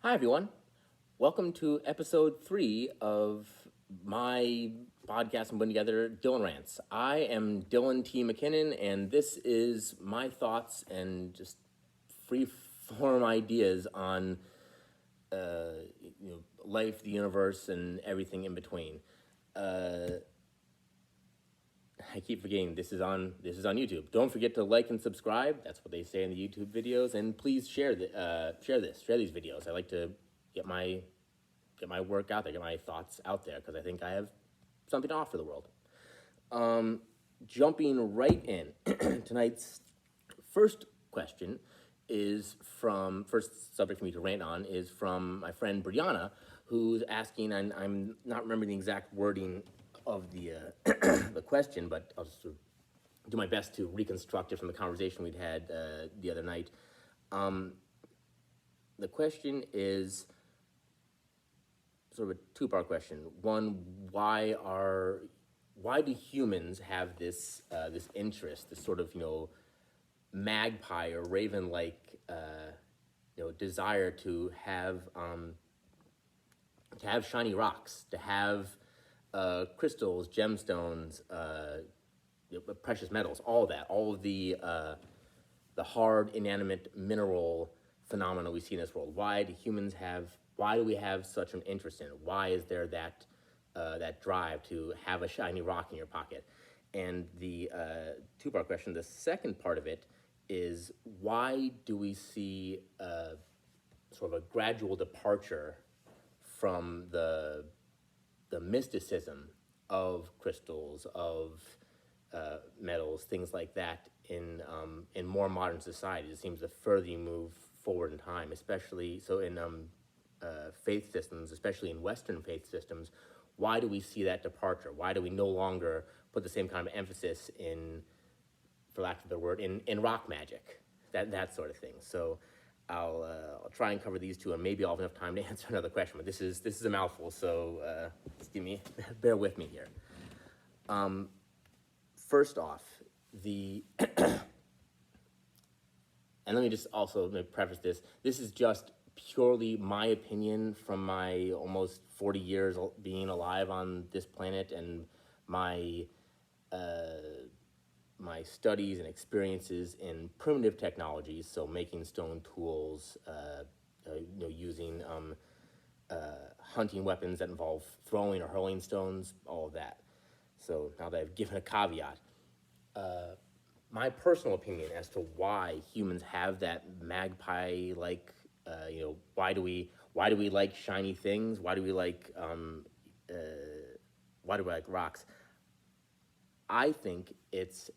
Hi, everyone. Welcome to episode 3 of my podcast I'm putting together, Dylan Rants. I am Dylan T. McKinnon, and this is my thoughts and just free form ideas on life, the universe, and everything in between. I keep forgetting this is on YouTube. Don't forget to like and subscribe. That's what they say in the YouTube videos, and please share these videos. I like to get my work out there, get my thoughts out there, because I think I have something to offer the world. Jumping right in, tonight's first question is from, first subject for me to rant on is from my friend Brianna, who's asking, and I'm not remembering the exact wording of the the question, but I'll just do my best to reconstruct it from the conversation we'd had the other night. The question is sort of a two-part question. One, why do humans have this interest, this sort of magpie or raven-like desire to have shiny rocks, to have crystals, gemstones, precious metals, all of the hard, inanimate, mineral phenomena we see in this world. Why do we have such an interest in it? Why is there that drive to have a shiny rock in your pocket? And the two-part question, the second part of it is, why do we see sort of a gradual departure from the mysticism of crystals, of metals, things like that in more modern societies? It seems the further you move forward in time, especially so in faith systems, especially in Western faith systems, why do we see that departure? Why do we no longer put the same kind of emphasis in, for lack of a better word, in rock magic, that sort of thing? So I'll try and cover these two, and maybe I'll have enough time to answer another question. But this is a mouthful, so just bear with me here. First off, and let me just also preface this. This is just purely my opinion from my almost 40 years being alive on this planet, and my my studies and experiences in primitive technologies, so making stone tools, using hunting weapons that involve throwing or hurling stones, all of that. So now that I've given a caveat, my personal opinion as to why humans have that magpie-like, why do we like shiny things? Why do we like rocks? I think it's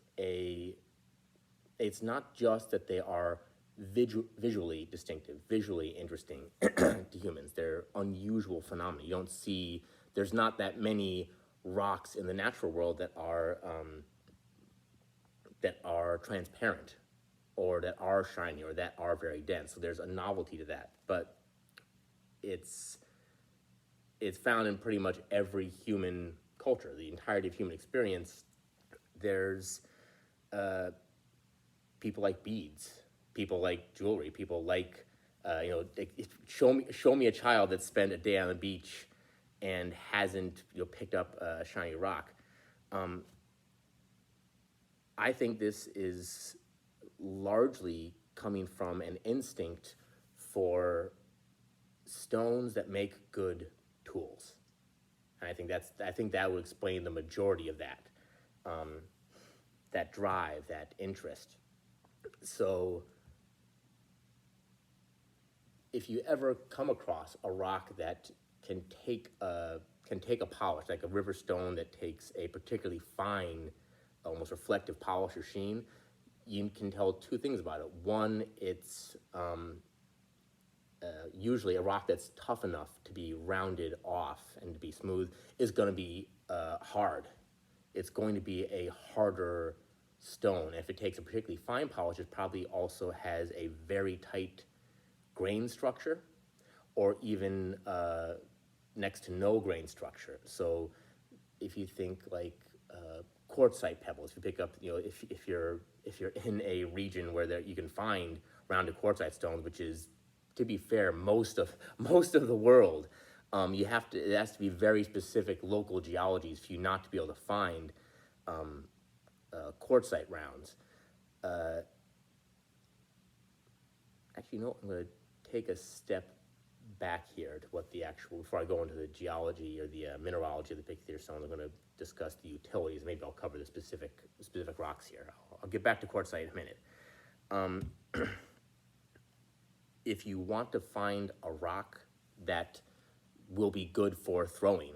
not just that they are visually distinctive, visually interesting to humans. They're unusual phenomena. You don't see, there's not that many rocks in the natural world that are transparent, or that are shiny, or that are very dense. So there's a novelty to that. But it's found in pretty much every human culture, the entirety of human experience. There's people like beads, people like jewelry, people like show me a child that's spent a day on the beach and hasn't picked up a shiny rock. I think this is largely coming from an instinct for stones that make good tools. And I think that would explain the majority of that, that drive, that interest. So if you ever come across a rock that can take a polish, like a river stone that takes a particularly fine, almost reflective polish or sheen, you can tell two things about it. One, it's usually a rock that's tough enough to be rounded off and to be smooth is going to be hard. It's going to be a harder stone. If it takes a particularly fine polish, it probably also has a very tight grain structure, or even next to no grain structure. So if you think like quartzite pebbles, if you pick up, if you're in a region where you can find rounded quartzite stones, which is to be fair, most of most of the world, you have to. It has to be very specific local geologies for you not to be able to find quartzite rounds. Actually, no, I'm going to take a step back here to what the actual, before I go into the geology or the mineralogy of the Picathere stone, I'm going to discuss the utilities. Maybe I'll cover the specific rocks here. I'll get back to quartzite in a minute. If you want to find a rock that will be good for throwing,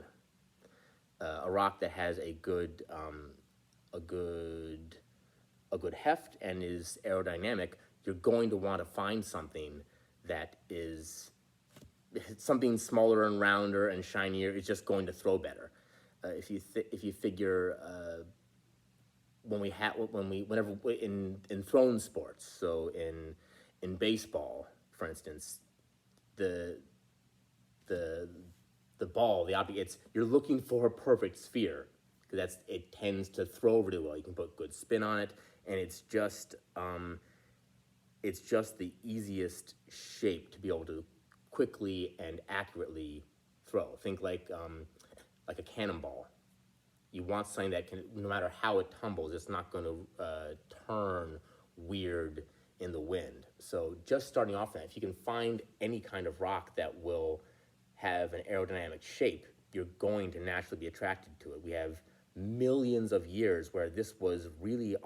a rock that has a good heft and is aerodynamic, you're going to want to find something that is something smaller and rounder and shinier. Is just going to throw better. If you figure whenever in thrown sports, so in baseball, for instance, the ball, the object, you're looking for a perfect sphere because it tends to throw really well. You can put good spin on it, and it's just the easiest shape to be able to quickly and accurately throw. Think like a cannonball. You want something that can, no matter how it tumbles, it's not going to turn weird in the wind. So just starting off that, if you can find any kind of rock that will have an aerodynamic shape, you're going to naturally be attracted to it. We have millions of years where this was really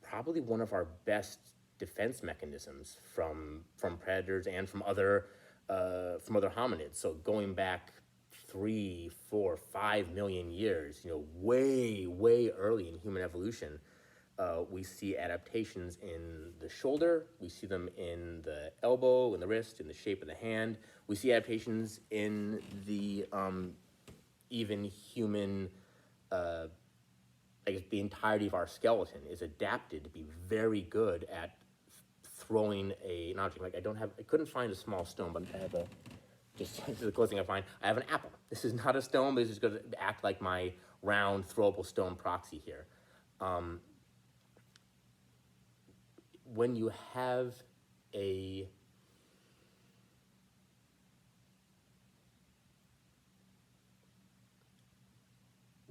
probably one of our best defense mechanisms from predators and from other hominids. So going back 3, 4, 5 million years, way early in human evolution, we see adaptations in the shoulder, we see them in the elbow, in the wrist, in the shape of the hand. We see adaptations in the even human, I guess the entirety of our skeleton is adapted to be very good at throwing an object. Like I couldn't find a small stone, but I have just this is the closest thing I find. I have an apple. This is not a stone, but this is going to act like my round throwable stone proxy here. When you have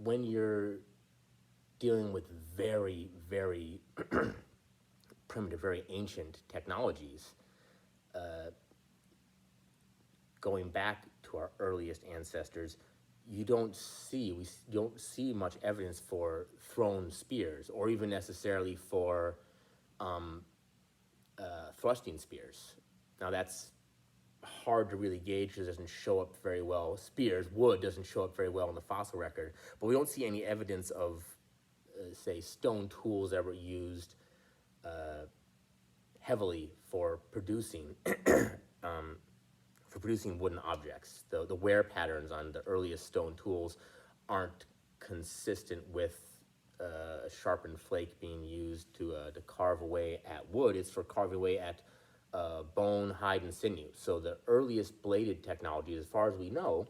when you're dealing with very, very primitive, very ancient technologies, going back to our earliest ancestors, you don't see much evidence for thrown spears or even necessarily for thrusting spears. Now that's hard to really gauge because it doesn't show up very well. Wood doesn't show up very well in the fossil record, but we don't see any evidence of, say, stone tools that were used heavily for producing wooden objects. The wear patterns on the earliest stone tools aren't consistent with a sharpened flake being used to carve away at wood. It's for carving away at bone, hide, and sinew. So the earliest bladed technologies, as far as we know,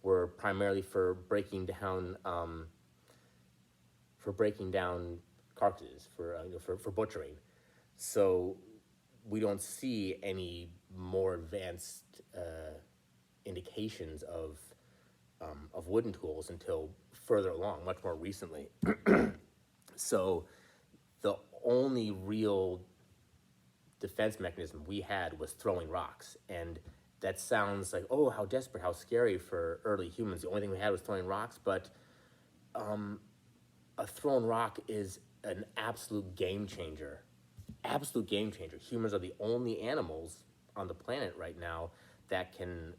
were primarily for breaking down carcasses, for butchering. So we don't see any more advanced indications of wooden tools until further along, much more recently. So the only real defense mechanism we had was throwing rocks, and that sounds like, oh, how desperate, how scary for early humans. The only thing we had was throwing rocks, but a thrown rock is an absolute game changer. Absolute game changer. Humans are the only animals on the planet right now that can,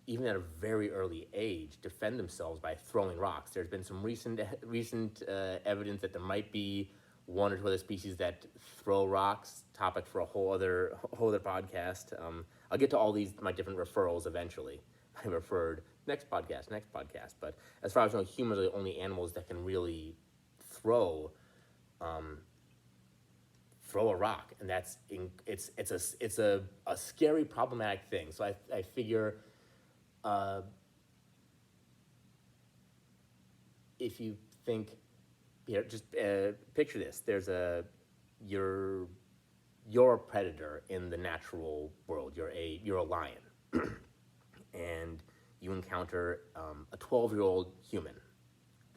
even at a very early age, defend themselves by throwing rocks. There's been some recent evidence that there might be one or two other species that throw rocks. Topic for a whole other podcast. I'll get to all my different referrals eventually. I referred next podcast. But as far as I know, humans are the only animals that can really throw a rock, and it's a scary, problematic thing. So I figure if you think, just picture this: you're you're a predator in the natural world. You're a lion, and you encounter a 12-year-old human,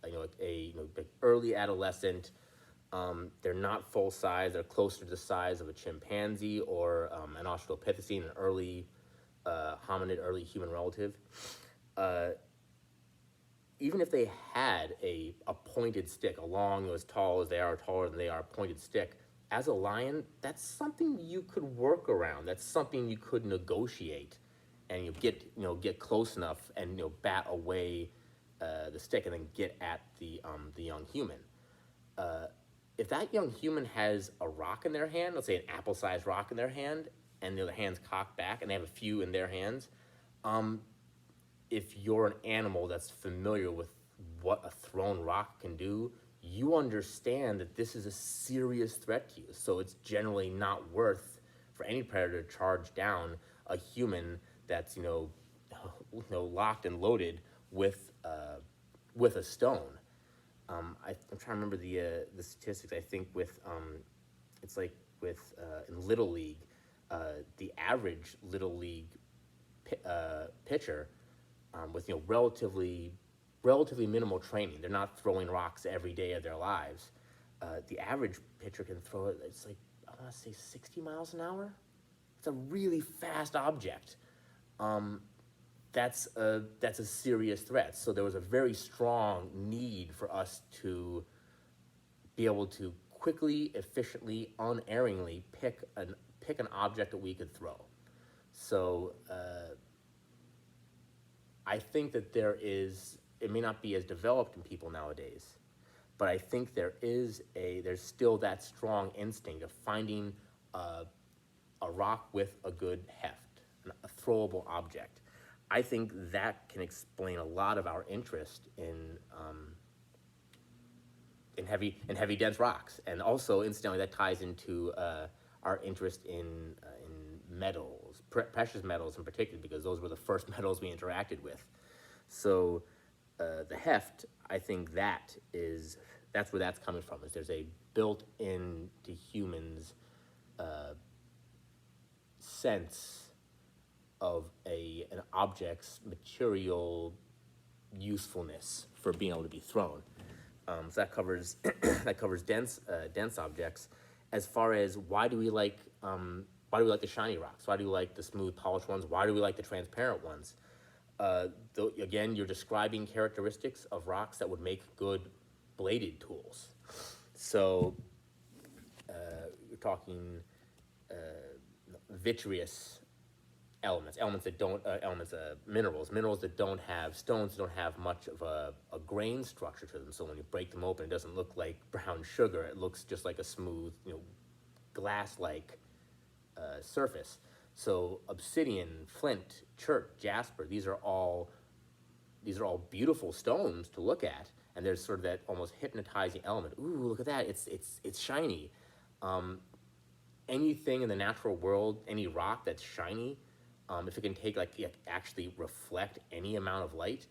like early adolescent. They're not full size. They're closer to the size of a chimpanzee or an Australopithecine, an early hominid, early human relative. Uh, Even if they had a pointed stick, a long, as tall as they are, taller than they are, pointed stick, as a lion, that's something you could work around. That's something you could negotiate, and get close enough and bat away the stick, and then get at the young human. Uh, if that young human has a rock in their hand, let's say an apple-sized rock in their hand, and their hands cocked back, and they have a few in their hands, um, if you're an animal that's familiar with what a thrown rock can do, you understand that this is a serious threat to you. So it's generally not worth for any predator to charge down a human that's locked and loaded with a stone. I'm trying to remember the statistics. I think it's like in Little League, the average Little League pitcher with relatively minimal training. They're not throwing rocks every day of their lives. The average pitcher can throw it. It's like I want to say 60 miles an hour. It's a really fast object. That's a serious threat. So there was a very strong need for us to be able to quickly, efficiently, unerringly pick an object that we could throw. So I think that it may not be as developed in people nowadays, but I think there's still that strong instinct of finding a rock with a good heft, a throwable object. I think that can explain a lot of our interest in heavy dense rocks, and also incidentally that ties into our interest in metals, precious metals in particular, because those were the first metals we interacted with. So the heft, I think that's where that's coming from. Is there's a built-in to humans sense of an object's material usefulness for being able to be thrown. So that covers that covers dense objects. As far as why do we like the shiny rocks? Why do we like the smooth, polished ones? Why do we like the transparent ones? Again, you're describing characteristics of rocks that would make good bladed tools. So you're talking vitreous minerals that don't have stones, that don't have much of a grain structure to them. So when you break them open, it doesn't look like brown sugar. It looks just like a smooth, glass-like surface. So obsidian, flint, chert, jasper, these are all beautiful stones to look at, and there's sort of that almost hypnotizing element. Ooh, look at that! It's shiny. Anything in the natural world, any rock that's shiny, if it can take actually reflect any amount of light,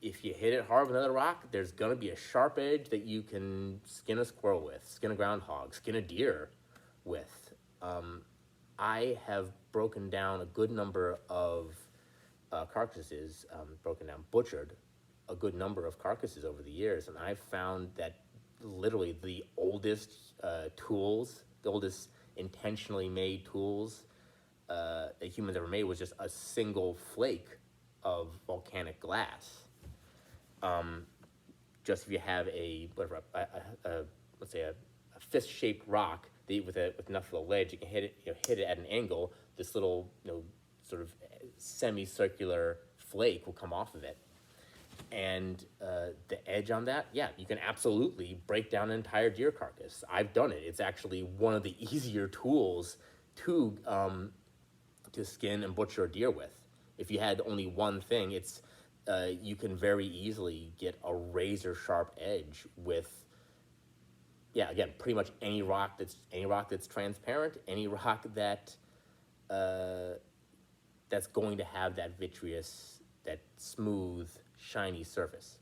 if you hit it hard with another rock, there's gonna be a sharp edge that you can skin a squirrel with, skin a groundhog, skin a deer with. I have broken down a good number of carcasses, butchered a good number of carcasses over the years, and I've found that literally the oldest tools, the oldest intentionally made tools that humans ever made was just a single flake of volcanic glass. Just if you have let's say a fist-shaped rock with enough of a ledge, you can hit it at an angle. This little sort of semicircular flake will come off of it, and the edge on that, yeah, you can absolutely break down an entire deer carcass. I've done it. It's actually one of the easier tools to skin and butcher a deer with. If you had only one thing, you can very easily get a razor sharp edge with, yeah, again, pretty much any rock that's transparent, any rock that's going to have that vitreous, that smooth, shiny surface.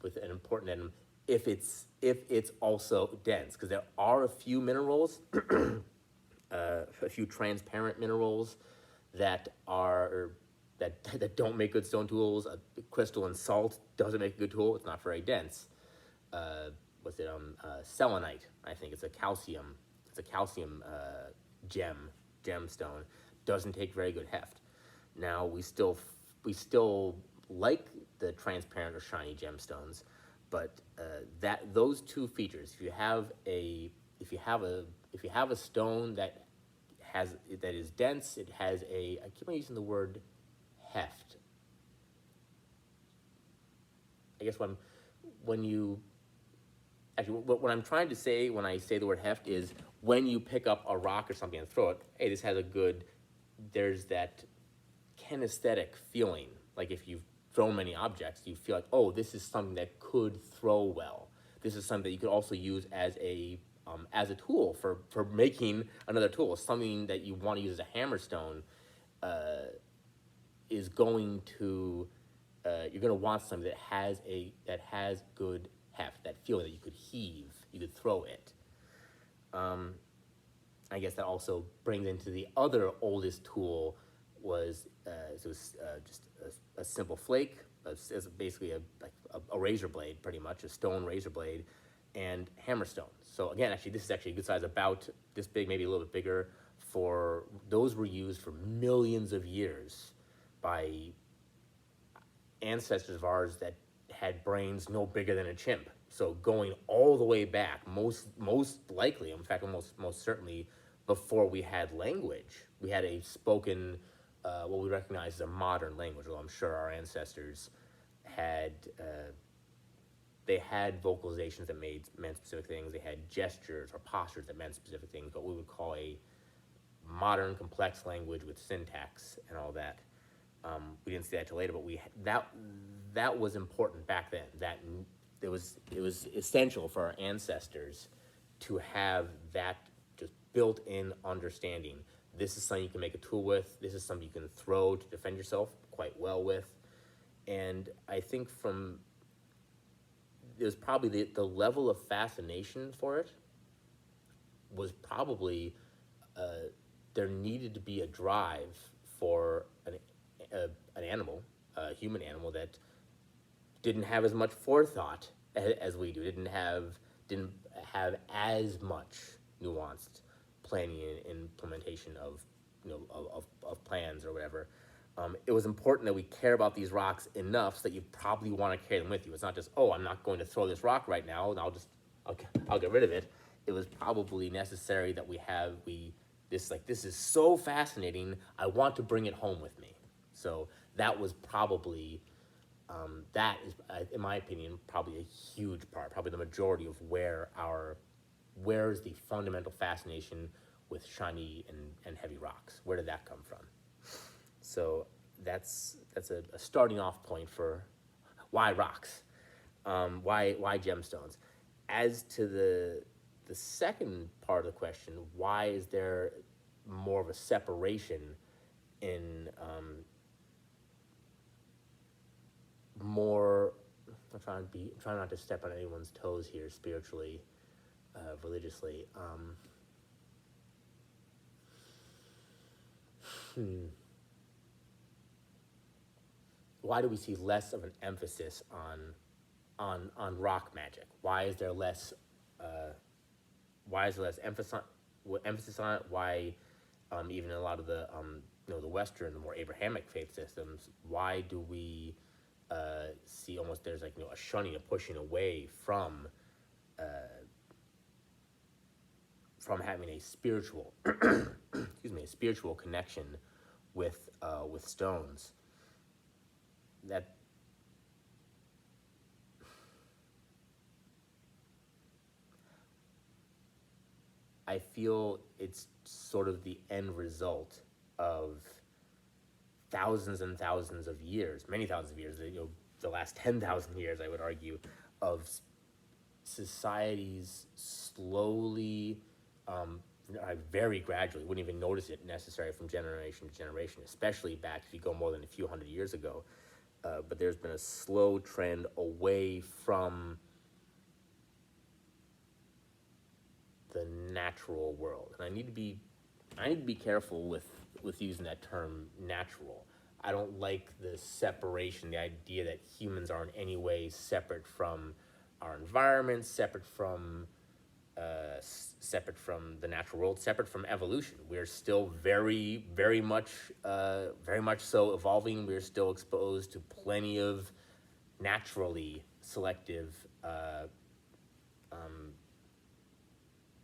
With an important item, if it's also dense, because there are a few minerals a few transparent minerals that are that don't make good stone tools. Crystal and salt doesn't make a good tool. It's not very dense. What's it? Selenite. I think it's a calcium. It's a calcium gemstone. Doesn't take very good heft. Now we still like the transparent or shiny gemstones, but that those two features. If you have a stone that is dense, it has a, I keep on using the word heft. I guess when you actually what I'm trying to say when I say the word heft is when you pick up a rock or something and throw it, hey, this has a good, there's that kinesthetic feeling. Like if you've thrown many objects, you feel like, oh, this is something that could throw well. This is something that you could also use as a tool for making another tool. Something that you want to use as a hammerstone is going to you're going to want something that has good heft, that feeling that you could heave, you could throw it. I guess that also brings into the other oldest tool was just a simple flake. It's basically a razor blade, pretty much a stone razor blade, and hammerstone. So again, actually, this is actually a good size, about this big, maybe a little bit bigger. For those were used for millions of years by ancestors of ours that had brains no bigger than a chimp. So going all the way back, most likely, in fact, most certainly, before we had language, we had a spoken, what we recognize as a modern language. Well, I'm sure our ancestors had they had vocalizations that meant specific things. They had gestures or postures that meant specific things. What we would call a modern complex language with syntax and all that. We didn't see that till later, but that was important back then. That it was essential for our ancestors to have that just built-in understanding. This is something you can make a tool with. This is something you can throw to defend yourself quite well with. And I think there's probably the level of fascination for it was probably there needed to be a drive for an animal, a human animal that didn't have as much forethought as we do, didn't have as much nuanced planning and implementation of of plans or whatever. It was important that we care about these rocks enough so that you probably want to carry them with you. It's not just, oh, I'm not going to throw this rock right now and I'll get rid of it. It was probably necessary that this is so fascinating, I want to bring it home with me. So that was probably that is, in my opinion, probably a huge part, probably the majority of where's the fundamental fascination with shiny and heavy rocks. Where did that come from? So that's a starting off point for why rocks, why gemstones. As to the second part of the question, why is there more of a separation in more? I'm trying not to step on anyone's toes here spiritually, religiously. Why do we see less of an emphasis on rock magic? Why is there less emphasis on it? Why even in a lot of the the Western, the more Abrahamic faith systems, why do we see almost there's like a shunning, a pushing away from having a spiritual a spiritual connection with stones? That I feel it's sort of the end result of thousands and thousands of years, many thousands of years, the last 10,000 years, I would argue, of societies slowly, very gradually, wouldn't even notice it necessarily from generation to generation, especially back if you go more than a few hundred years ago. But there's been a slow trend away from the natural world. And I need to be I need to be careful with using that term natural. I don't like the separation, the idea that humans are in any way separate from our environment, separate from the natural world, separate from evolution. We're still very much so evolving. We're still exposed to plenty of naturally selective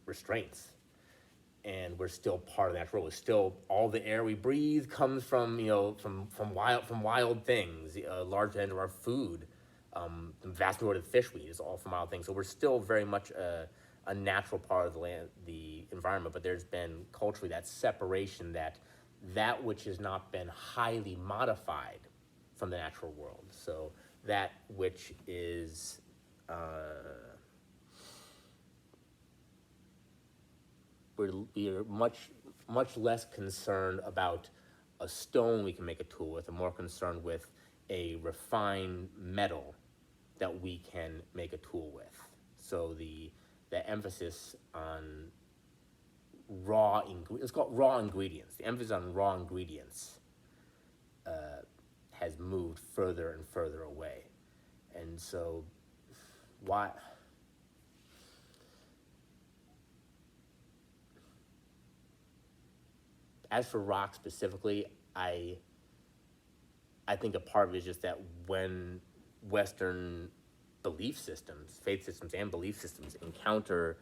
restraints, and we're still part of the natural world. We're still all the air we breathe comes from from wild things. A large end of our food, the vast majority of the fish we eat is all from wild things. So we're still very much a natural part of the land, the environment. But there's been culturally that separation, that which has not been highly modified from the natural world. So that which is we're much less concerned about a stone we can make a tool with, and more concerned with a refined metal that we can make a tool with. So the emphasis on let's call it raw ingredients. The emphasis on raw ingredients has moved further and further away, and so why? As for rock specifically, I think a part of it is just that when Western belief systems, faith systems, and belief systems encounter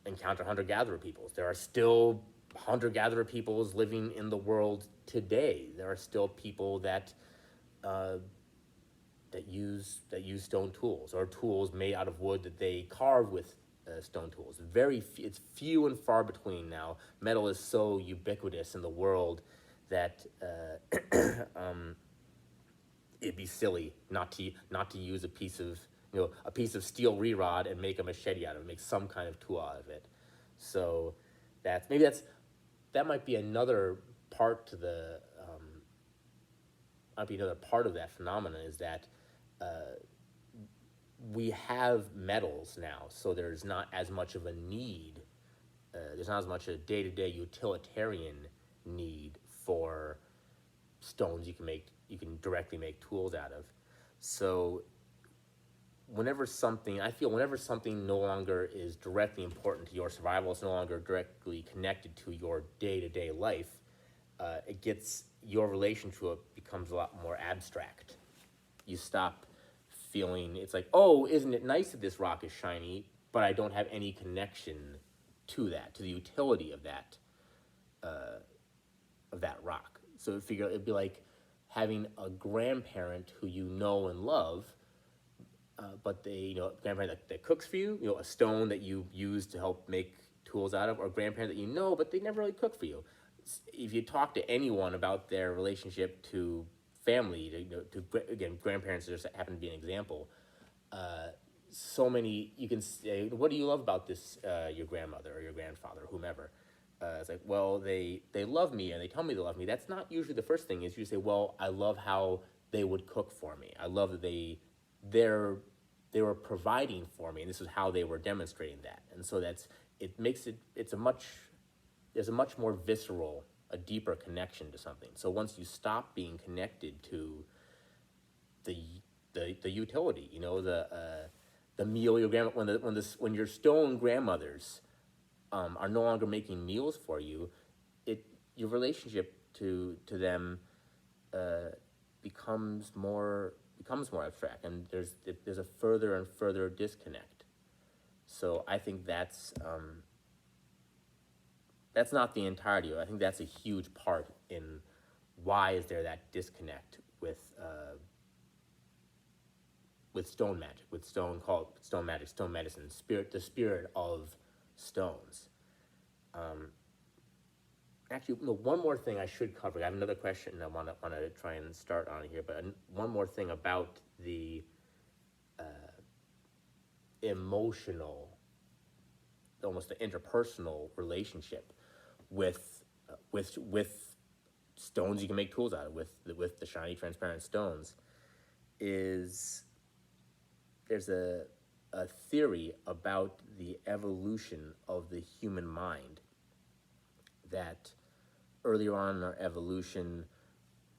hunter-gatherer peoples, there are still hunter-gatherer peoples living in the world today. There are still people uh, that use stone tools, or tools made out of wood that they carve with stone tools. It's few and far between now. Metal is so ubiquitous in the world that it'd be silly not to use a piece of steel re-rod and make a machete out of it, make some kind of tool out of it. So that might be another part to the might be another part of that phenomenon, is that we have metals now, so there's not as much of a need. There's not as much a day-to-day utilitarian need for stones you can directly make tools out of. So whenever something no longer is directly important to your survival, it's no longer directly connected to your day-to-day life, your relation to it becomes a lot more abstract. You stop feeling, it's like, oh, isn't it nice that this rock is shiny, but I don't have any connection to the utility of that rock. So it'd be like having a grandparent who you know and love, but grandparent that cooks for you, a stone that you use to help make tools out of, or a grandparent that you know, but they never really cook for you. If you talk to anyone about their relationship to family, again, grandparents just happen to be an example. So many, you can say, what do you love about this, your grandmother or your grandfather or whomever? It's like, well, they love me and they tell me they love me. That's not usually the first thing. Is you say, well, I love how they would cook for me. I love that they're they were providing for me, and this is how they were demonstrating that. And so it makes it it's a much there's a much more visceral, a deeper connection to something. So once you stop being connected to the the utility, the meal your grandma when your stone grandmothers are no longer making meals for you, your relationship to them uh, becomes more abstract, and there's a further and further disconnect. So I think that's not the entirety of it. I think that's a huge part in why is there that disconnect with stone magic, with stone magic, stone medicine, the spirit of stones. Actually, no, one more thing I should cover. I have another question I want to try and start on here, but one more thing about the emotional, almost the interpersonal relationship with stones you can make tools out of, with the shiny transparent stones, is there's a theory about the evolution of the human mind, that earlier on in our evolution,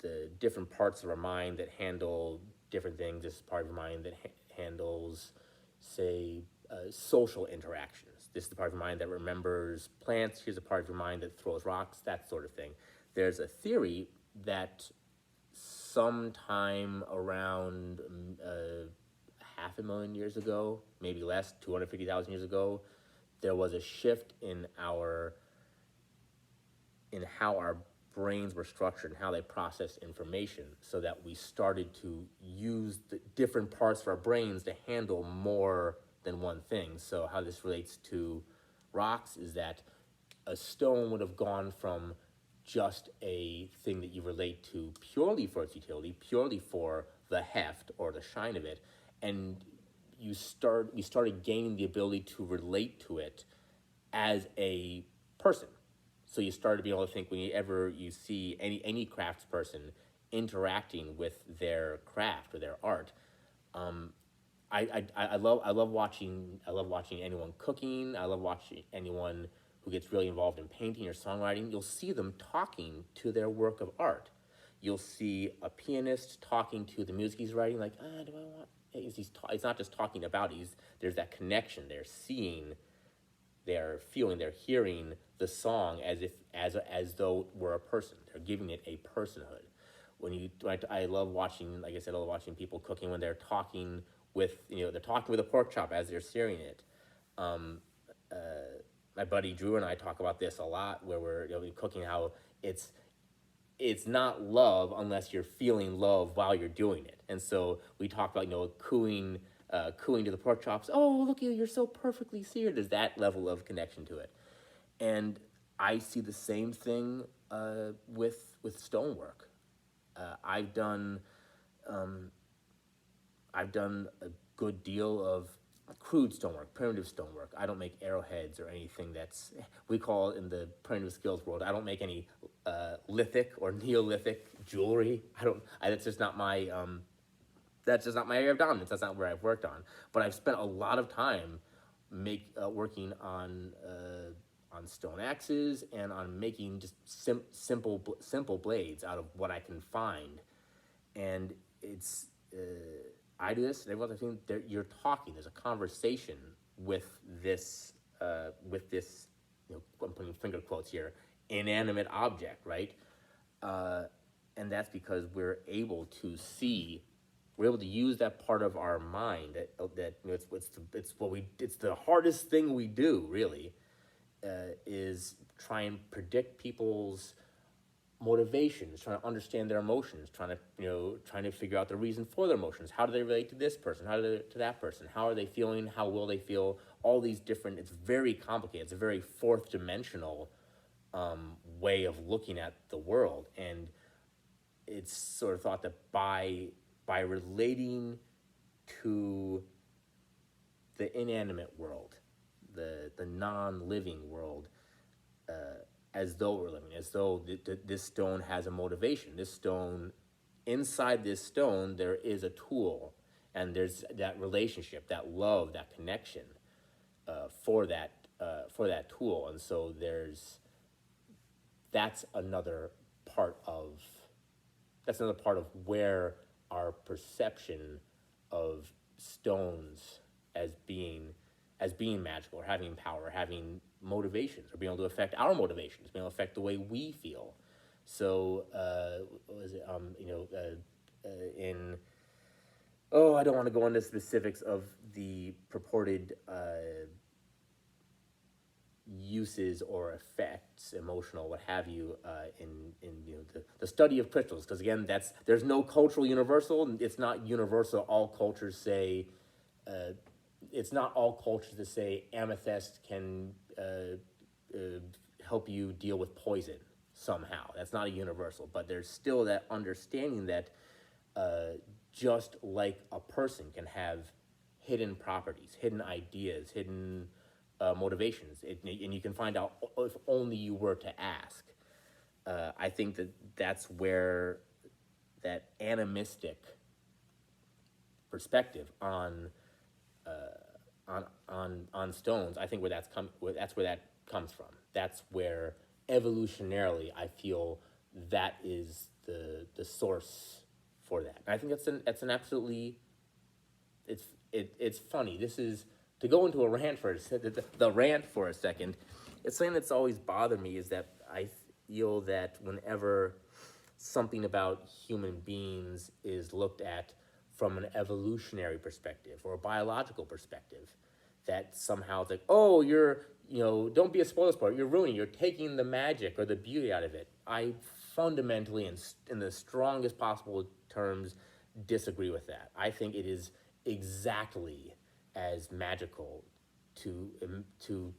the different parts of our mind that handle different things. This is part of our mind that handles, say, social interactions. This is the part of your mind that remembers plants. Here's a part of your mind that throws rocks, that sort of thing. There's a theory that sometime around 500,000 years ago, maybe less, 250,000 years ago, there was a shift in how our brains were structured and how they process information, so that we started to use the different parts of our brains to handle more than one thing. So how this relates to rocks is that a stone would have gone from just a thing that you relate to purely for its utility, purely for the heft or the shine of it, and we started gaining the ability to relate to it as a person. So you start to be able to think whenever you see any crafts person interacting with their craft or their art. I love watching anyone cooking. I love watching anyone who gets really involved in painting or songwriting. You'll see them talking to their work of art. You'll see a pianist talking to the music he's writing, like, do I want? He's not just talking about it. There's that connection. They're seeing, they're feeling, they're hearing the song as though it were a person. They're giving it a personhood. I love watching, like I said, I love watching people cooking when they're talking with, they're talking with a pork chop as they're searing it. My buddy Drew and I talk about this a lot, where we're cooking, how it's not love unless you're feeling love while you're doing it. And so we talk about cooing to the pork chops. Oh, look at you, you're so perfectly seared. There's that level of connection to it. And I see the same thing with stonework. I've done a good deal of crude stonework, primitive stonework. I don't make arrowheads or anything we call in the primitive skills world. I don't make any lithic or Neolithic jewelry. That's just not my area of dominance. That's not where I've worked on. But I've spent a lot of time working on stone axes and on making just simple blades out of what I can find. And it's I do this, and everyone's saying you're talking. There's a conversation with this I'm putting finger quotes here, inanimate object, right? And that's because we're able to use that part of our mind it's the hardest thing we do, really, is try and predict people's motivations, trying to understand their emotions, trying to figure out the reason for their emotions. How do they relate to this person? How do they to that person? How are they feeling? How will they feel? All these different. It's very complicated. It's a very fourth dimensional way of looking at the world, and it's sort of thought that by relating to the inanimate world, the non-living world, as though we're living, as though this stone has a motivation. Inside this stone, there is a tool, and there's that relationship, that love, that connection for that tool. And so that's another part of where our perception of stones as being magical, or having power, having motivations, or being able to affect our motivations, being able to affect the way we feel. So, what was it? I don't want to go into specifics of the purported uses or effects, emotional, what have you, in the study of crystals, because again, there's no cultural universal. It's not universal. All cultures say. It's not all cultures that say amethyst can help you deal with poison somehow. That's not a universal, but there's still that understanding that just like a person can have hidden properties, hidden ideas, hidden motivations, and you can find out if only you were to ask. I think that's where that animistic perspective on stones, I think that's where that comes from. That's where evolutionarily, I feel that is the source for that. And I think that's an absolutely it's funny. This is to go into a rant for the rant for a second. It's something that's always bothered me is that I feel that whenever something about human beings is looked at from an evolutionary perspective or a biological perspective, that somehow it's like, oh, don't be a spoiler sport, you're ruining, you're taking the magic or the beauty out of it. I fundamentally, in the strongest possible terms, disagree with that. I think it is exactly as magical to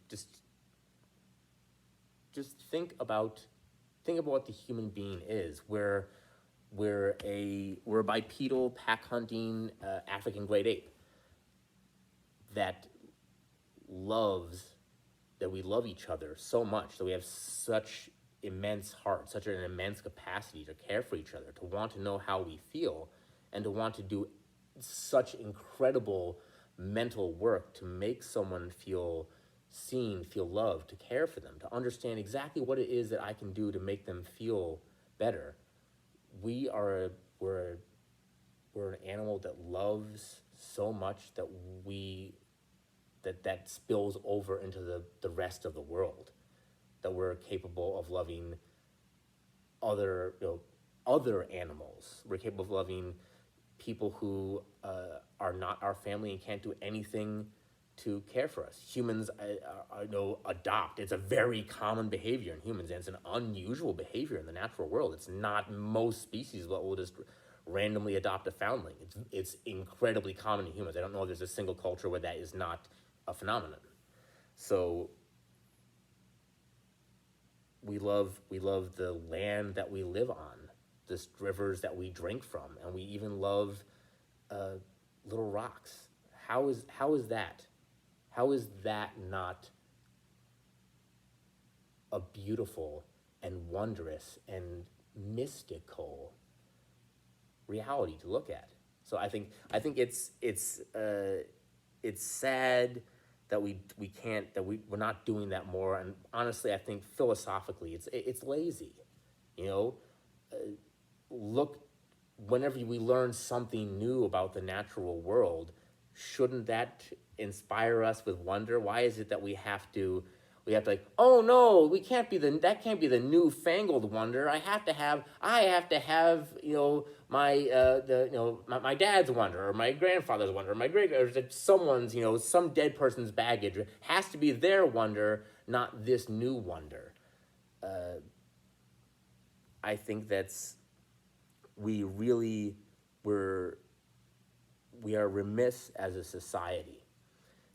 just think about what the human being is. We're a bipedal pack hunting African great ape that loves that we love each other so much, that we have such immense heart, such an immense capacity to care for each other, to want to know how we feel, and to want to do such incredible mental work to make someone feel seen, feel loved, to care for them, to understand exactly what it is that I can do to make them feel better. We are we're we're an animal that loves so much that that spills over into the rest of the world, that we're capable of loving other animals. We're capable of loving people who are not our family and can't do anything to care for us. Humans, I know, adopt. It's a very common behavior in humans, and it's an unusual behavior in the natural world. It's not most species that will just randomly adopt a foundling. It's incredibly common in humans. I don't know if there's a single culture where that is not a phenomenon. So we love the land that we live on, the rivers that we drink from, and we even love little rocks. How is that? How is that not a beautiful and wondrous and mystical reality to look at? So I think it's sad that we can't we're not doing that more. And honestly, I think philosophically it's lazy. You know, look, whenever we learn something new about the natural world, shouldn't that inspire us with wonder? Why is it that we have to like, oh no, we can't be that can't be the newfangled wonder. I have to have my my dad's wonder, or my grandfather's wonder, or my great, or someone's, some dead person's baggage. It has to be their wonder, not this new wonder. I think that's we really were we are remiss as a society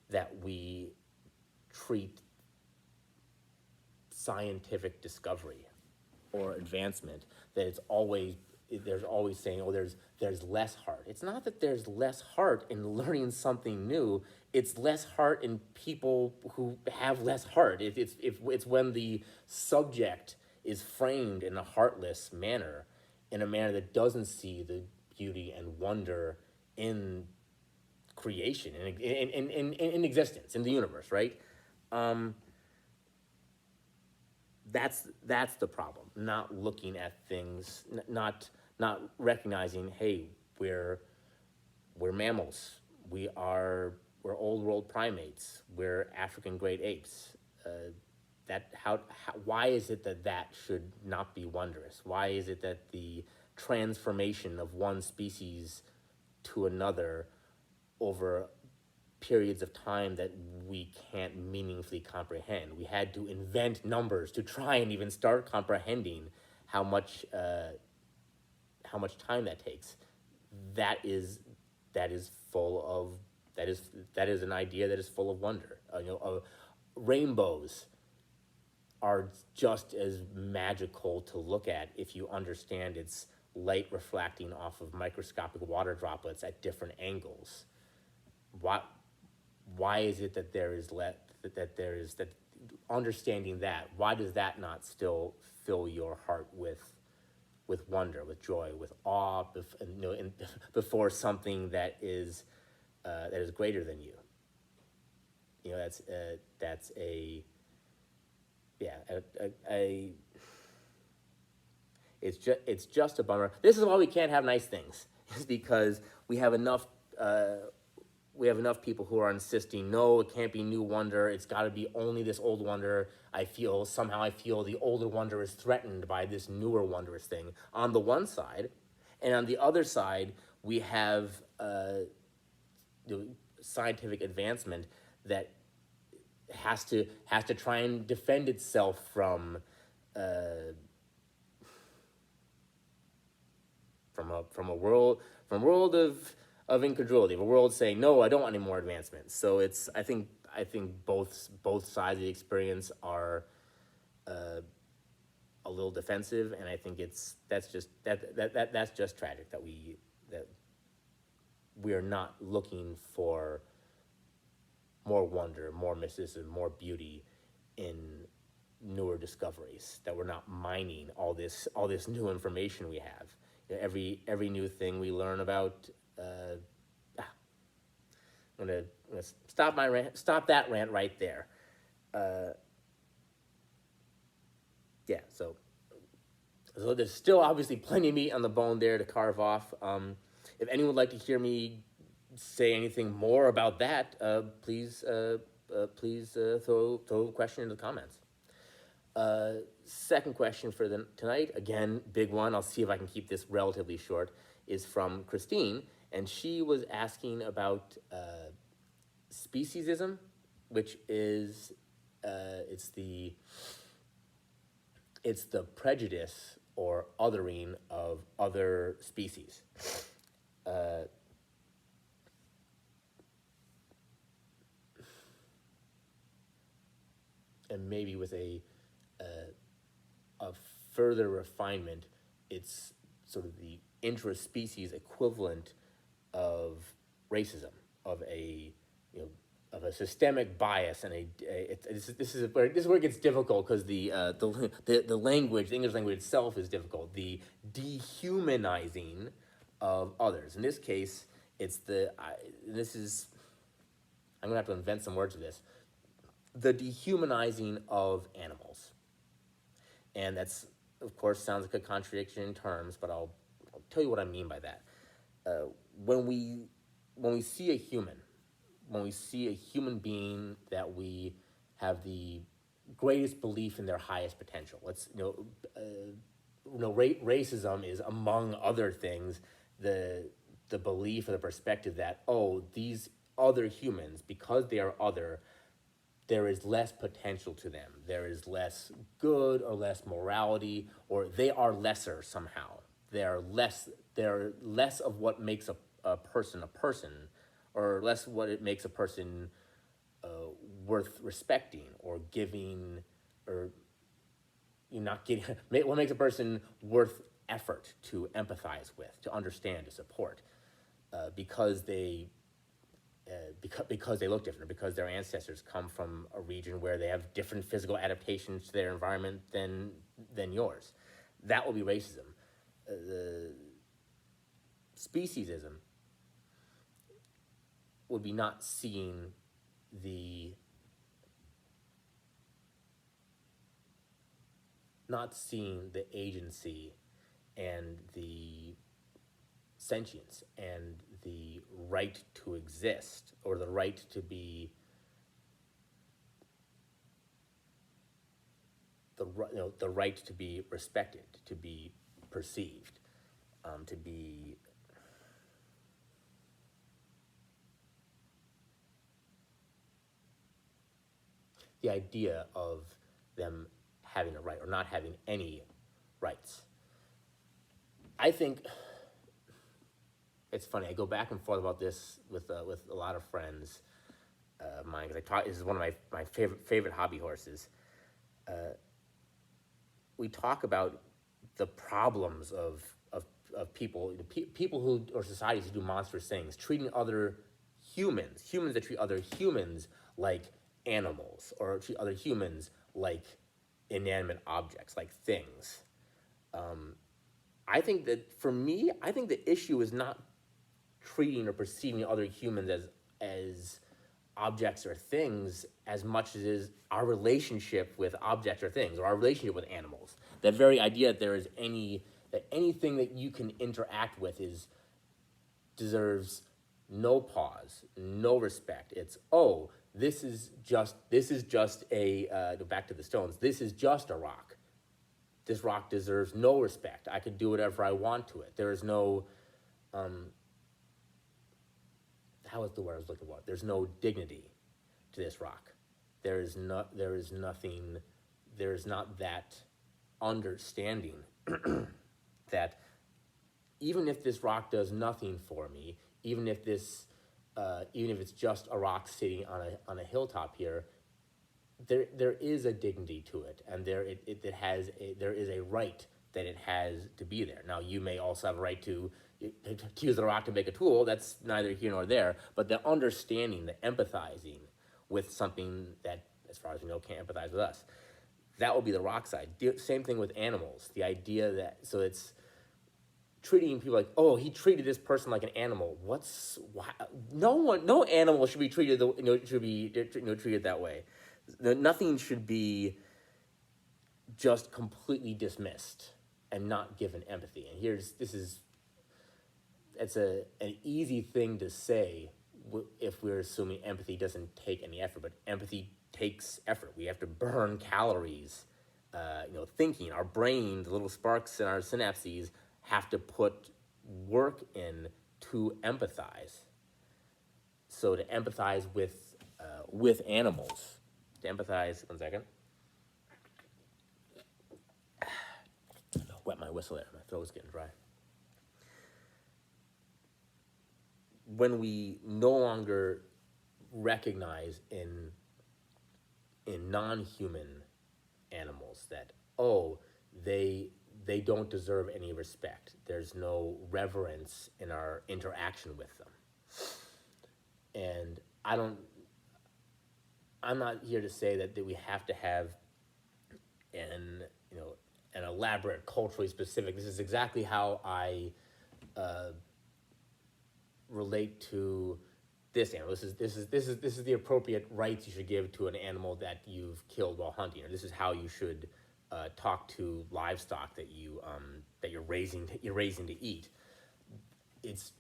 that we treat scientific discovery or advancement, that there's always saying, oh, there's less heart. It's not that there's less heart in learning something new. It's less heart in people who have less heart. It's when the subject is framed in a heartless manner, in a manner that doesn't see the beauty and wonder in creation, in existence, in the universe, right? That's the problem. Not looking at things, not recognizing, hey, we're mammals. We're old world primates. We're African great apes. Why is it that should not be wondrous? Why is it that the transformation of one species to another over periods of time that we can't meaningfully comprehend? We had to invent numbers to try and even start comprehending how much time that takes. That is full of that is an idea that is full of wonder. Rainbows are just as magical to look at if you understand its light reflecting off of microscopic water droplets at different angles. Why is it that that understanding that, why does that not still fill your heart with wonder, with joy, with awe, before something that is greater than you? That's a yeah, it's just a bummer. This is why we can't have nice things. Is because we have enough uh, people who are insisting, no, it can't be new wonder. It's got to be only this old wonder. I feel the older wonder is threatened by this newer wondrous thing on the one side, and on the other side we have the scientific advancement that has to try and defend itself from a world of incredulity, of a world saying no, I don't want any more advancements. So it's I think both sides of the experience are a little defensive, and I think that's just tragic that we are not looking for more wonder, more mysticism, more beauty in newer discoveries. That we're not mining all this new information we have. You know, every new thing we learn about. I'm gonna stop my rant. Stop that rant right there. Yeah. So there's still obviously plenty of meat on the bone there to carve off. If anyone would like to hear me say anything more about that, please throw a question in the comments. Second question for tonight, again, big one. I'll see if I can keep this relatively short. Is from Christine, and she was asking about speciesism, which is it's the prejudice or othering of other species. And maybe with a further refinement, it's sort of the intra-species equivalent of racism, of a of a systemic bias, and this is where it gets difficult because the language, the English language itself is difficult. The dehumanizing of others. In this case, it's this is I'm gonna have to invent some words for this. The dehumanizing of animals, and that's of course sounds like a contradiction in terms, but I'll tell you what I mean by that. When we see a human, when we see a human being that we have the greatest belief in their highest potential, racism is, among other things, the belief or the perspective that, oh, these other humans, because they are other, there is less potential to them. There is less good or less morality, or they are lesser somehow. They're less of what makes a person, or less what it makes a person worth respecting or giving, or you're not getting what makes a person worth effort to empathize with, to understand, to support, because they look different, because their ancestors come from a region where they have different physical adaptations to their environment than yours. That will be racism. The speciesism would be not seeing the agency and the sentience and the right to exist, or the right to be the right to be respected, to be perceived, to be the idea of them having a right or not having any rights. I think it's funny. I go back and forth about this with a lot of friends of mine, because this is one of my favorite hobby horses. We talk about the problems of people, people who, or societies who do monstrous things, treating other humans that treat other humans like animals, or treat other humans like inanimate objects, like things. I think that, for me, I think the issue is not treating or perceiving other humans as objects or things as much as it is our relationship with objects or things, or our relationship with animals. That very idea that there is that anything that you can interact with deserves no pause, no respect. It's, oh, this is just a go back to the stones. This is just a rock. This rock deserves no respect. I could do whatever I want to it. There is no how is the word I was looking for? There's no dignity to this rock. There is not that understanding that even if this rock does nothing for me, even if it's just a rock sitting on a hilltop here, there is a dignity to it, and there is a right that it has to be there. Now, you may also have a right to use the rock to make a tool. That's neither here nor there. But the understanding, the empathizing with something that, as far as we know, can't empathize with us, that will be the rock side. Same thing with animals. The idea that, so it's treating people like, oh, he treated this person like an animal. No animal should be treated treated that way. Nothing should be just completely dismissed and not given empathy. And it's an easy thing to say if we're assuming empathy doesn't take any effort, but empathy takes effort. We have to burn calories, thinking. Our brain, the little sparks in our synapses, have to put work in to empathize. So to empathize with animals, to empathize, one second. Wet my whistle there, my throat is getting dry. When we no longer recognize in non-human animals that, oh, they don't deserve any respect. There's no reverence in our interaction with them. And I'm not here to say that we have to have an elaborate, culturally specific. This is exactly how I relate to this animal. This is the appropriate rights you should give to an animal that you've killed while hunting, or this is how you should talk to livestock that you're raising to eat. Is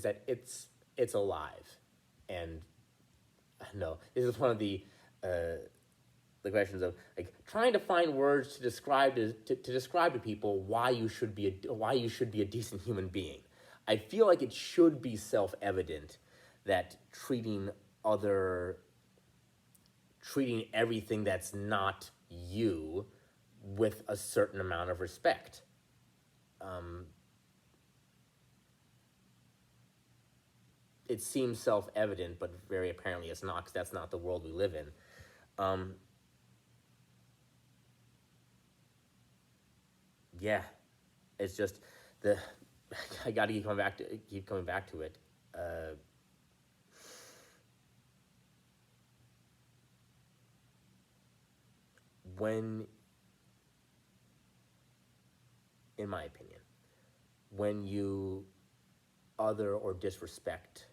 that it's alive, and no, this is one of the questions of like trying to find words to describe to people why you should be a decent human being. I feel like it should be self-evident that treating everything that's not you with a certain amount of respect. It seems self-evident, but very apparently it's not, because that's not the world we live in. Yeah, it's just I got to keep coming back to it. When, in my opinion, when you other or disrespect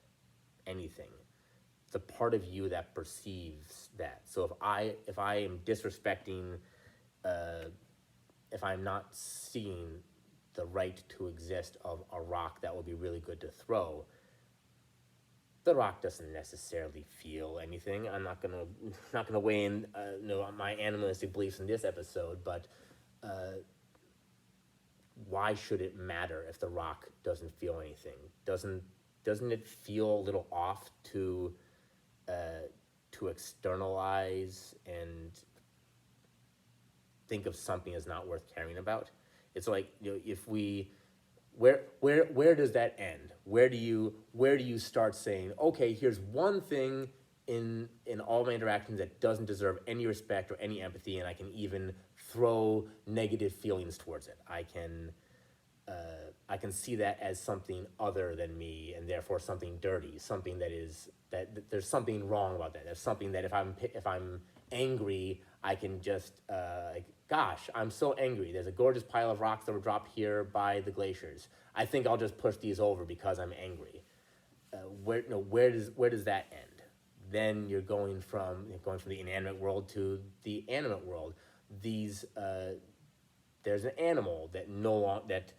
anything, the part of you that perceives that. So if I am disrespecting, if I'm not seeing the right to exist of a rock that would be really good to throw, the rock doesn't necessarily feel anything. I'm not gonna weigh in my animalistic beliefs in this episode, but why should it matter if the rock doesn't feel anything? Doesn't it feel a little off to externalize and think of something as not worth caring about? It's like, if we, where does that end? Where do you start saying, okay, here's one thing in all my interactions that doesn't deserve any respect or any empathy, and I can even throw negative feelings towards it. I can see that as something other than me, and therefore something dirty, something that is that there's something wrong about that. There's something that if I'm angry, I can just like, gosh, I'm so angry. There's a gorgeous pile of rocks that were dropped here by the glaciers. I think I'll just push these over because I'm angry. Where does that end? Then you're going from the inanimate world to the animate world. These there's an animal that that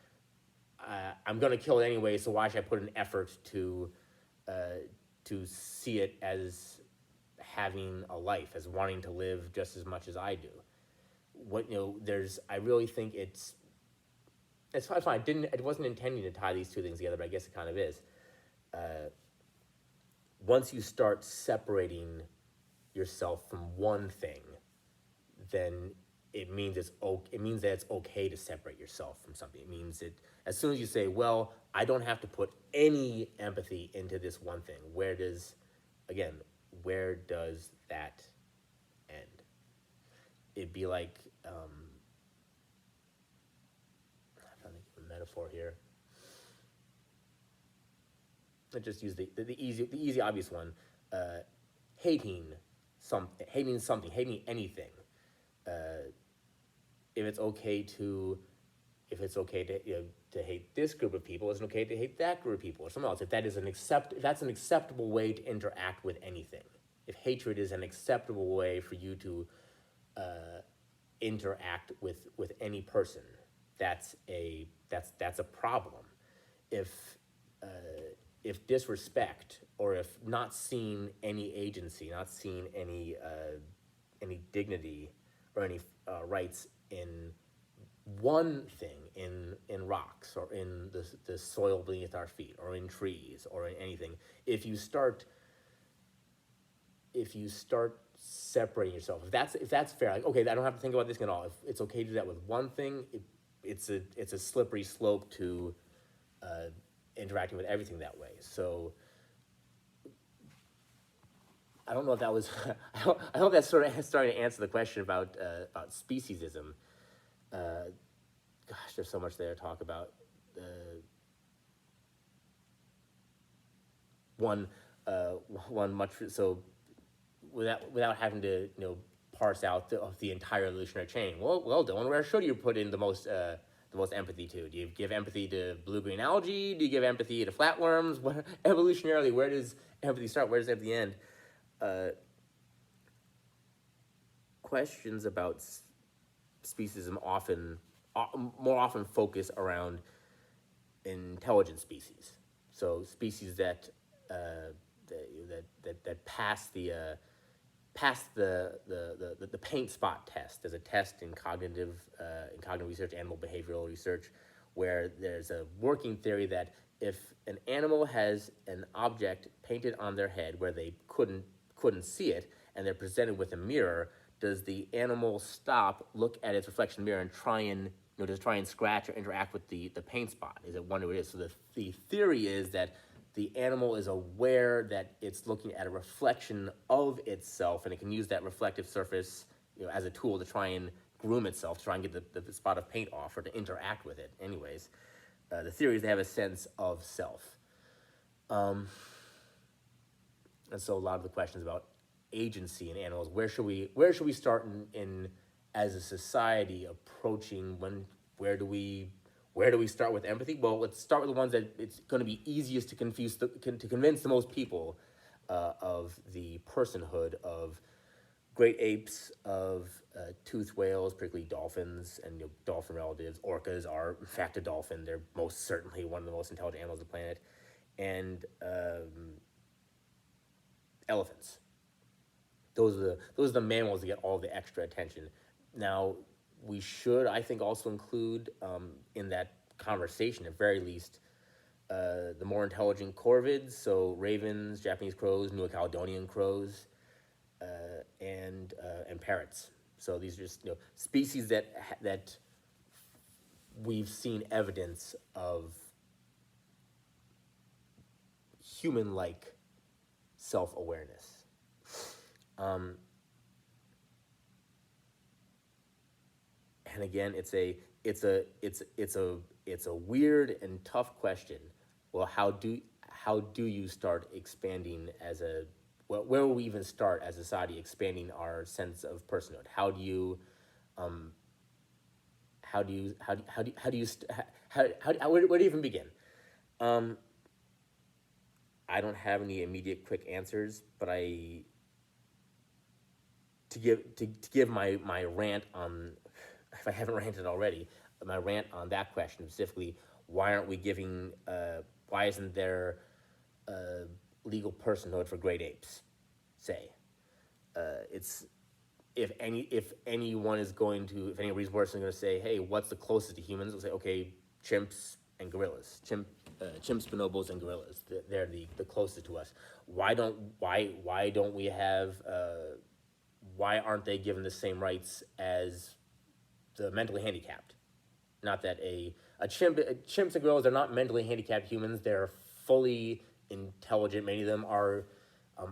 I'm going to kill it anyway. So why should I put an effort uh, to see it as having a life, as wanting to live just as much as I do? I really think it's fine. It wasn't intending to tie these two things together, but I guess it kind of is. Once you start separating yourself from one thing, then it means that it's okay to separate yourself from something. It means that as soon as you say, well, I don't have to put any empathy into this one thing, where does that end? It'd be like, I'm trying to give a metaphor here. Let's just use the easy obvious one. Hating hating anything. If it's okay to to hate this group of people, it's okay to hate that group of people or something else. If that's an acceptable way to interact with anything. If hatred is an acceptable way for you to interact with any person, that's a problem. If if disrespect, or if not seeing any agency, not seeing any dignity or any rights in one thing, in rocks, or in the soil beneath our feet, or in trees, or in anything, if you start separating yourself, if that's fair, like, okay, I don't have to think about this at all. If it's okay to do that with one thing, it's a slippery slope to interacting with everything that way. So I don't know if that was I hope that's sort of starting to answer the question about speciesism. Gosh, there's so much there to talk about. One one much so without having to parse out the entire evolutionary chain. Well, Dylan, where should you put in the most empathy to? Do you give empathy to blue-green algae? Do you give empathy to flatworms? Evolutionarily, where does empathy start? Where does empathy end? Questions about speciesism more often focus around intelligent species. So species that pass the paint spot test. There's a test in cognitive research, animal behavioral research, where there's a working theory that if an animal has an object painted on their head where they couldn't see it, and they're presented with a mirror, does the animal stop, look at its reflection in the mirror, and try and scratch or interact with the paint spot? Is it wonder what it is? So the theory is that the animal is aware that it's looking at a reflection of itself, and it can use that reflective surface as a tool to try and groom itself, to try and get the spot of paint off, or to interact with it. Anyways, the theory is they have a sense of self. And so a lot of the questions about agency in animals, where should we start in as a society approaching where do we start with empathy? Well, let's start with the ones that it's going to be easiest to convince the most people of the personhood of great apes, of toothed whales, particularly dolphins and dolphin relatives. Orcas are in fact a dolphin. They're most certainly one of the most intelligent animals on the planet. And elephants. Those are the mammals that get all the extra attention. Now, we should, I think, also include in that conversation, at very least, the more intelligent corvids, so ravens, Japanese crows, New Caledonian crows, and parrots. So these are just species that we've seen evidence of human-like self-awareness. And again, it's a weird and tough question. Well, how how do you start expanding as a, well, where will we even start as a society expanding our sense of personhood? Where do you even begin? I don't have any immediate quick answers, but to give my rant on, if I haven't ranted already, my rant on that question specifically, why aren't we giving, why isn't there legal personhood for great apes, say? It's, if anyone is going to, if any reason person is going to say, hey, what's the closest to humans? We'll say, okay, chimps and gorillas, chimps, bonobos, and gorillas. They're the closest to us. Why don't we have? Why aren't they given the same rights as the mentally handicapped? Not that chimps and gorillas are not mentally handicapped humans. They're fully intelligent. Many of them are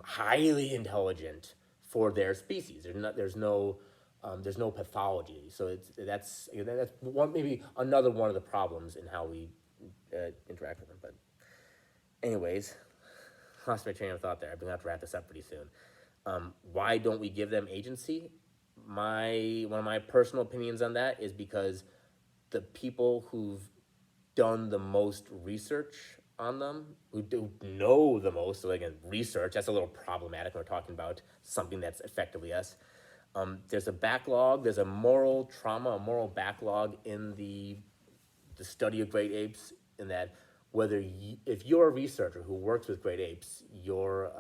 highly intelligent for their species. There's no pathology. So that's one, maybe another one of the problems in how we interact with them. But anyways, lost my train of thought there. I'm gonna have to wrap this up pretty soon. Why don't we give them agency? One of my personal opinions on that is because the people who've done the most research on them, who do know the most, so again, research, that's a little problematic when we're talking about something that's effectively us. There's a backlog, there's a moral trauma, a moral backlog in the study of great apes, in that if you're a researcher who works with great apes, you're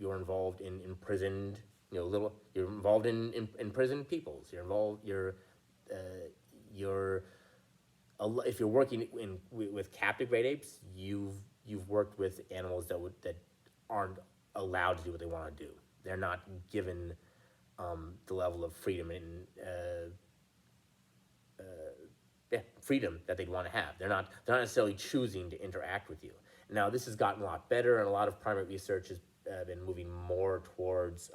involved in imprisoned, you're involved in imprisoned peoples. If you're working with captive great apes, you've worked with animals that aren't allowed to do what they want to do. They're not given the level of freedom freedom that they'd want to have. They're not necessarily choosing to interact with you. Now, this has gotten a lot better, and a lot of primate research has been moving more towards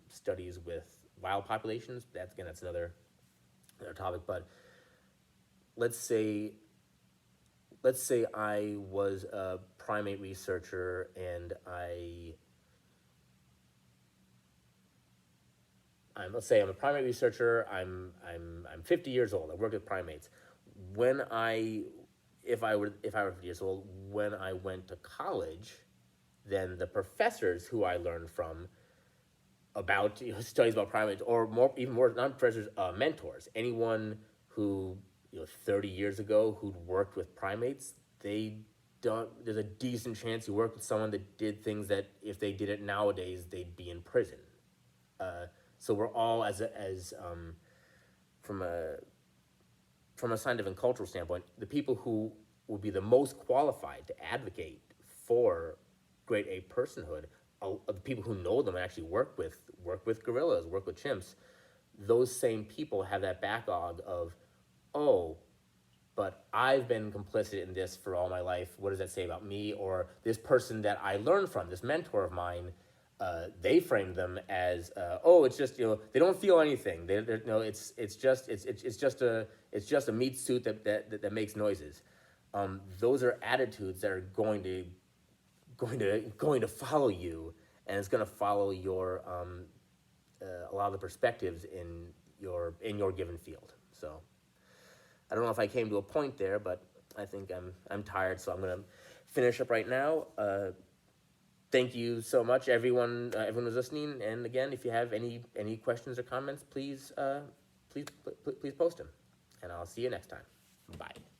studies with wild populations. That's another topic. But let's say I was a primate researcher and let's say I'm a primate researcher. I'm 50 years old. I work with primates. If I were 50 years old, when I went to college, then the professors who I learned from about studies about primates, or even more, not professors, mentors, anyone who 30 years ago who'd worked with primates, there's a decent chance you worked with someone that did things that if they did it nowadays, they'd be in prison. So we're all from a scientific and cultural standpoint, the people who would be the most qualified to advocate for great ape personhood are the people who know them and actually work with gorillas, work with chimps. Those same people have that backlog of, oh, but I've been complicit in this for all my life. What does that say about me? Or this person that I learned from, this mentor of mine, they framed them as, oh, it's just they don't feel anything. It's just a meat suit that makes noises. Those are attitudes that are going to follow you, and it's going to follow your a lot of the perspectives in your given field. So I don't know if I came to a point there, but I think I'm tired, so I'm going to finish up right now. Thank you so much, everyone who's listening. And again, if you have any questions or comments, please post them. And I'll see you next time. Bye.